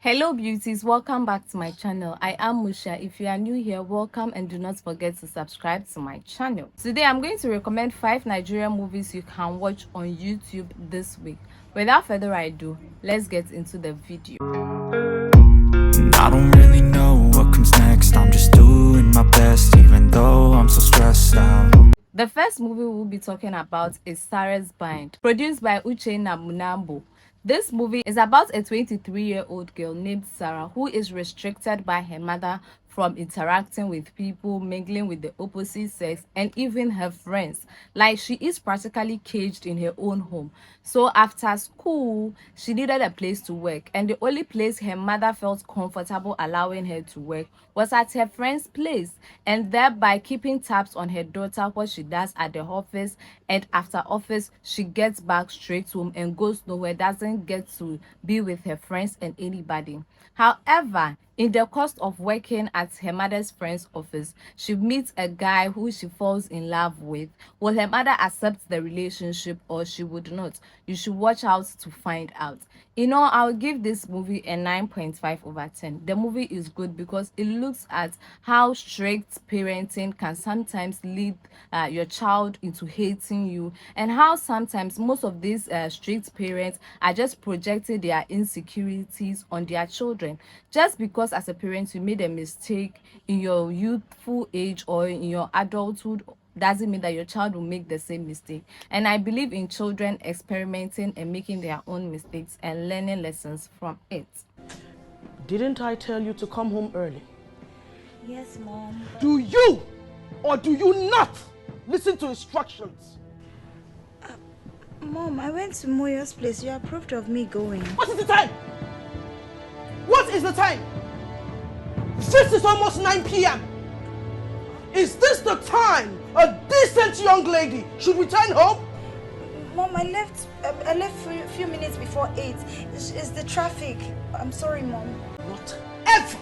Hello beauties, welcome back to my channel. I am Musha. If you are new here, welcome and do not forget to subscribe to my channel. Today I'm going to recommend 5 Nigerian movies you can watch on YouTube this week. Without further ado, let's get into the video. I don't really know what comes next. I'm just doing my best even though I'm so stressed out. The first movie we'll be talking about is Cyrus Band, produced by Uchenna Munambo. This movie is about a 23-year-old girl named Sarah who is restricted by her mother from interacting with people, mingling with the opposite sex, and even her friends. Like, she is practically caged in her own home. So after school, she needed a place to work, and the only place her mother felt comfortable allowing her to work was at her friend's place, and thereby keeping tabs on her daughter, what she does at the office, and after office she gets back straight home and goes nowhere, doesn't get to be with her friends and anybody. However, in the course of working at her mother's friend's office, she meets a guy who she falls in love with. Will her mother accept the relationship or she would not? You should watch out to find out. I'll give this movie a 9.5/10. The movie is good because it looks at how strict parenting can sometimes lead your child into hating you, and how sometimes most of these strict parents are just projecting their insecurities on their children. Just because as a parent you made a mistake in your youthful age or in your adulthood doesn't mean that your child will make the same mistake. And I believe in children experimenting and making their own mistakes and learning lessons from it. Didn't I tell you to come home early? Yes, Mom. Do you or do you not listen to instructions? Mom, I went to Moyo's place. You approved of me going. What is the time? What is the time? This is almost 9 p.m. Is this the time a decent young lady should return home? Mom, I left a few minutes before 8. It's the traffic. I'm sorry, Mom. Not ever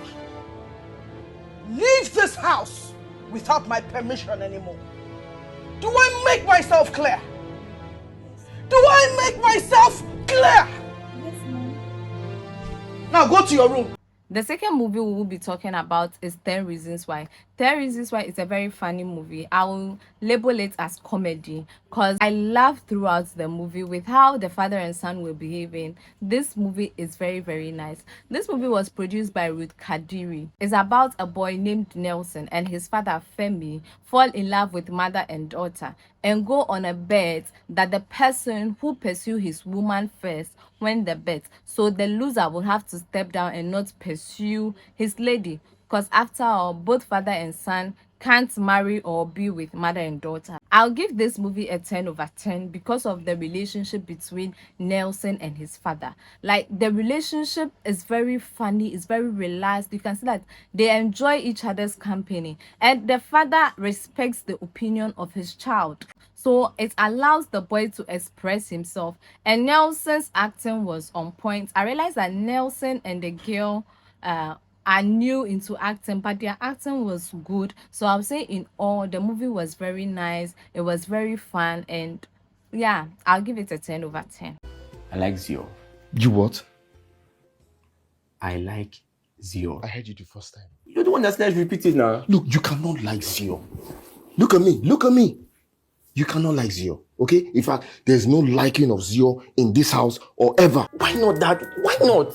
leave this house without my permission anymore. Do I make myself clear? Do I make myself clear? Yes, Mom. Now go to your room. The second movie we will be talking about is 10 Reasons Why. 10 Reasons Why is a very funny movie. I will label it as comedy because I laughed throughout the movie with how the father and son were behaving. This movie is very, very nice. This movie was produced by Ruth Kadiri. It's about a boy named Nelson and his father Femi fall in love with mother and daughter and go on a bet that the person who pursue his woman first win the bet. So the loser will have to step down and not pursue his lady, because after all, both father and son can't marry or be with mother and daughter. I'll give this movie a 10/10 because of the relationship between Nelson and his father. Like, the relationship is very funny, it's very relaxed. You can see that they enjoy each other's company, and the father respects the opinion of his child. So it allows the boy to express himself, and Nelson's acting was on point. I realized that Nelson and the girl are new into acting, but their acting was good. So I'll say in all, the movie was very nice, it was very fun, and yeah, I'll give it a 10/10. I like Zio. You what? I like Zio. I heard you the first time. You're the one that's let's repeat it now. Look, you cannot like Zio. Look at me. Look at me. You cannot like Zio. Okay? In fact, there's no liking of Zio in this house or ever. Why not, Dad? Why not?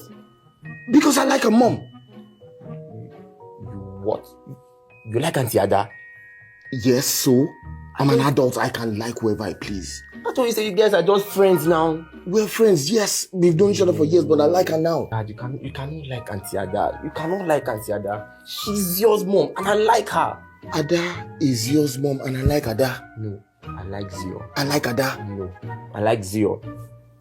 Because I like her mom. You what? You like Auntie Ada? Yes, so I'm an adult. I can like whoever I please. I thought you said you guys are just friends now. We're friends, yes. We've known each other for years, but I like her now. Dad, you cannot like Auntie Ada. You cannot like Auntie Ada. She's Zio's mom, and I like her. Ada is yours, mom, and I like Ada. No, I like Zio. I like Ada. No, I like Zio.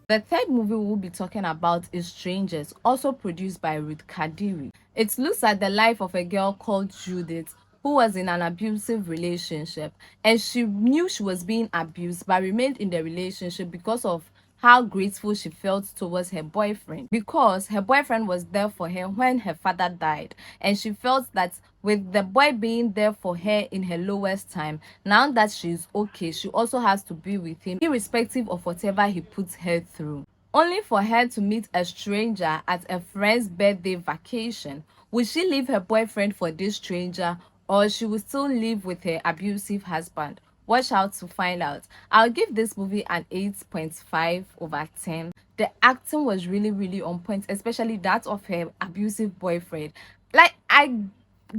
The third movie we'll be talking about is Strangers, also produced by Ruth Kadiri. It looks at the life of a girl called Judith who was in an abusive relationship, and she knew she was being abused but remained in the relationship because of how grateful she felt towards her boyfriend, because her boyfriend was there for her when her father died, and she felt that with the boy being there for her in her lowest time, now that she's okay, she also has to be with him irrespective of whatever he puts her through. only for her to meet a stranger at a friend's birthday vacation. Will she leave her boyfriend for this stranger, or she will still live with her abusive husband? Watch out to find out. I'll give this movie an 8.5 over 10. The acting was really, really on point, especially that of her abusive boyfriend. Like, I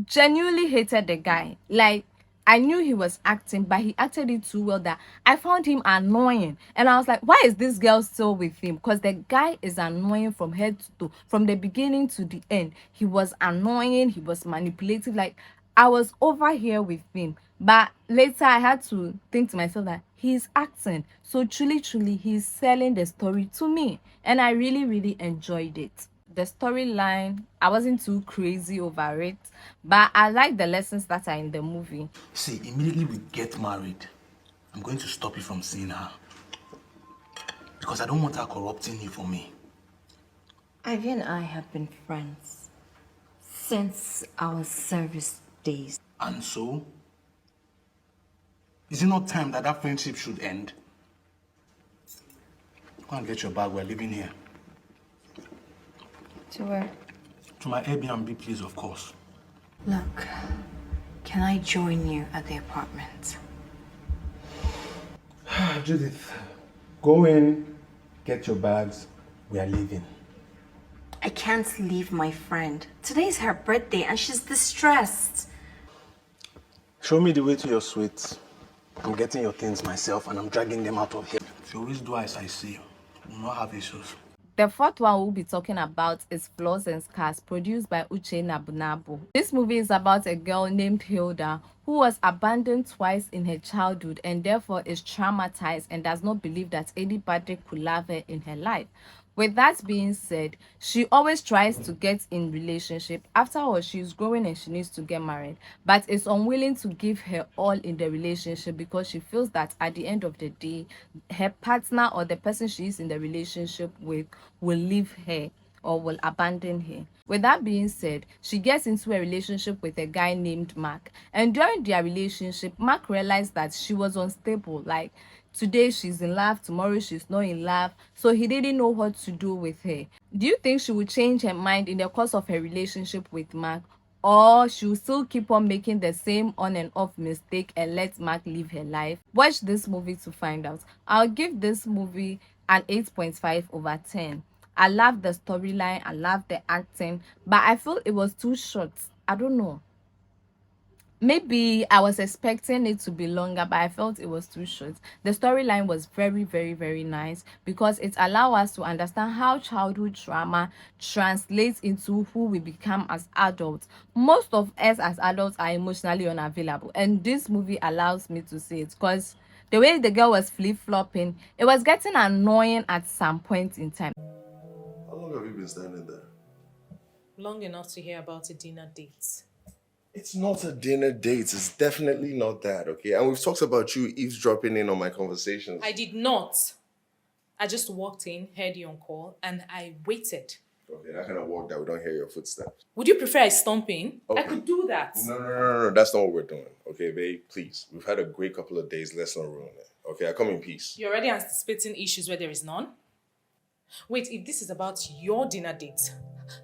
genuinely hated the guy. Like, I knew he was acting, but he acted it too well that I found him annoying. And I was like, why is this girl still with him? Because the guy is annoying from head to toe, from the beginning to the end. He was annoying, he was manipulative. Like, I was over here with him. But later I had to think to myself that he's acting. So truly, truly, he's selling the story to me. And I really, really enjoyed it. The storyline, I wasn't too crazy over it, but I like the lessons that are in the movie. See, immediately we get married, I'm going to stop you from seeing her. Because I don't want her corrupting you for me. Ivy and I have been friends since our service days. And so? Is it not time that that friendship should end? Go and get your bag, we're leaving here. To where? To my Airbnb, please, of course. Look, can I join you at the apartment? Judith, go in, get your bags, we are leaving. I can't leave my friend. Today's her birthday and she's distressed. Show me the way to your suite. I'm getting your things myself and I'm dragging them out of here. If you always do as I say, you will not have issues. The fourth one we'll be talking about is Flaws and Scars, produced by Uche Nabunabo. This movie is about a girl named Hilda who was abandoned twice in her childhood and therefore is traumatized and does not believe that anybody could love her in her life. With that being said, she always tries to get in relationship. After all, she's growing and she needs to get married, but is unwilling to give her all in the relationship because she feels that at the end of the day, her partner or the person she is in the relationship with will leave her or will abandon her. With that being said, she gets into a relationship with a guy named Mark. And during their relationship, Mark realized that she was unstable. Like, today she's in love, tomorrow she's not in love. So he didn't know what to do with her. Do you think she would change her mind in the course of her relationship with Mark? Or she'll still keep on making the same on and off mistake and let Mark live her life? Watch this movie to find out. I'll give this movie an 8.5 over 10. I love the storyline, I love the acting, but I feel it was too short. I don't know. Maybe I was expecting it to be longer, but I felt it was too short. The storyline was very, very, very nice because it allowed us to understand how childhood trauma translates into who we become as adults. Most of us as adults are emotionally unavailable, and this movie allows me to see it because the way the girl was flip-flopping, it was getting annoying at some point in time. How long have you been standing there? Long enough to hear about a dinner date. It's not a dinner date. It's definitely not that, okay? And we've talked about you eavesdropping in on my conversations. I did not. I just walked in, heard you on call, and I waited. Okay, that kind of walk that we don't hear your footsteps. Would you prefer I stomp in? Okay. I could do that. No. That's not what we're doing. Okay, babe, please. We've had a great couple of days. Let's not ruin it. Okay, I come in peace. You're already anticipating issues where there is none? Wait, if this is about your dinner date,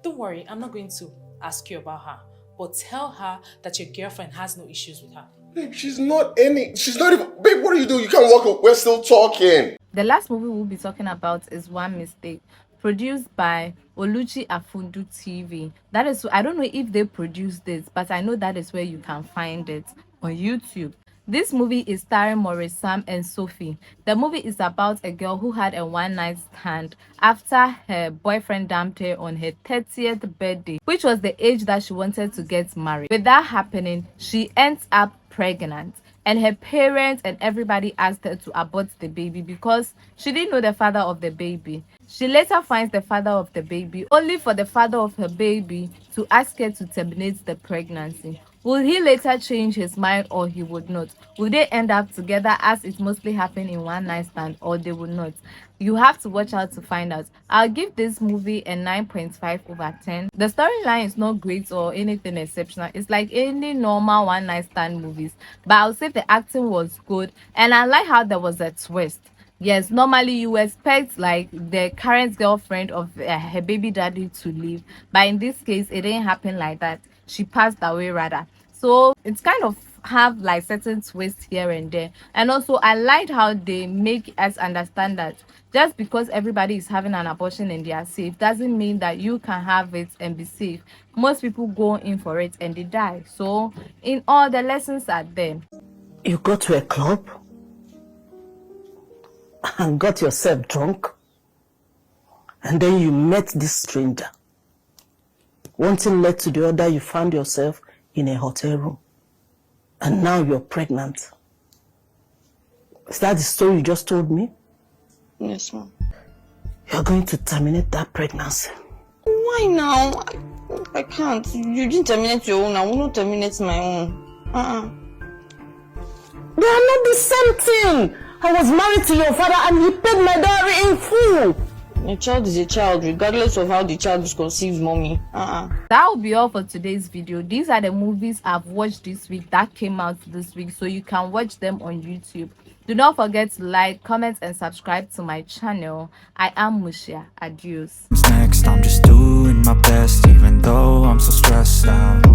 don't worry, I'm not going to ask you about her. But tell her that your girlfriend has no issues with her. Babe, she's not even... Babe, what are you doing? You can't walk up. We're still talking. The last movie we'll be talking about is One Mistake, produced by Oluchi Afundu TV. That is, I don't know if they produced this, but I know that is where you can find it on YouTube. This movie is starring Maurice, Sam, and Sophie. The movie is about a girl who had a one-night stand after her boyfriend dumped her on her 30th birthday, which was the age that she wanted to get married. With that happening, she ends up pregnant, and her parents and everybody asked her to abort the baby because she didn't know the father of the baby. She later finds the father of the baby, only for the father of her baby to ask her to terminate the pregnancy. Will he later change his mind or he would not? Will they end up together as it mostly happened in one night stand, or they will not? You have to watch out to find out. I'll give this movie a 9.5 over 10. The storyline is not great or anything exceptional. It's like any normal one night stand movies. But I'll say the acting was good and I like how there was a twist. Yes, normally you expect like the current girlfriend of her baby daddy to leave, but in this case, it didn't happen like that. She passed away rather. So it's kind of have like certain twists here and there. And also, I liked how they make us understand that just because everybody is having an abortion and they are safe doesn't mean that you can have it and be safe. Most people go in for it and they die. So in all, the lessons are there. You go to a club and got yourself drunk, and then you met this stranger. One thing led to the other, you found yourself in a hotel room, and now you're pregnant. Is that the story you just told me? Yes, ma'am. You're going to terminate that pregnancy. Why now? I can't. You didn't terminate your own. I will not terminate my own. They are not the same thing. I was married to your father and he paid my dowry in full. A child is a child, regardless of how the child is conceived, mommy. That will be all for today's video. These are the movies I've watched this week that came out this week, so you can watch them on YouTube. Do not forget to like, comment, and subscribe to my channel. I am Mushia. Adios. Next, I'm just doing my best, even though I'm so stressed out.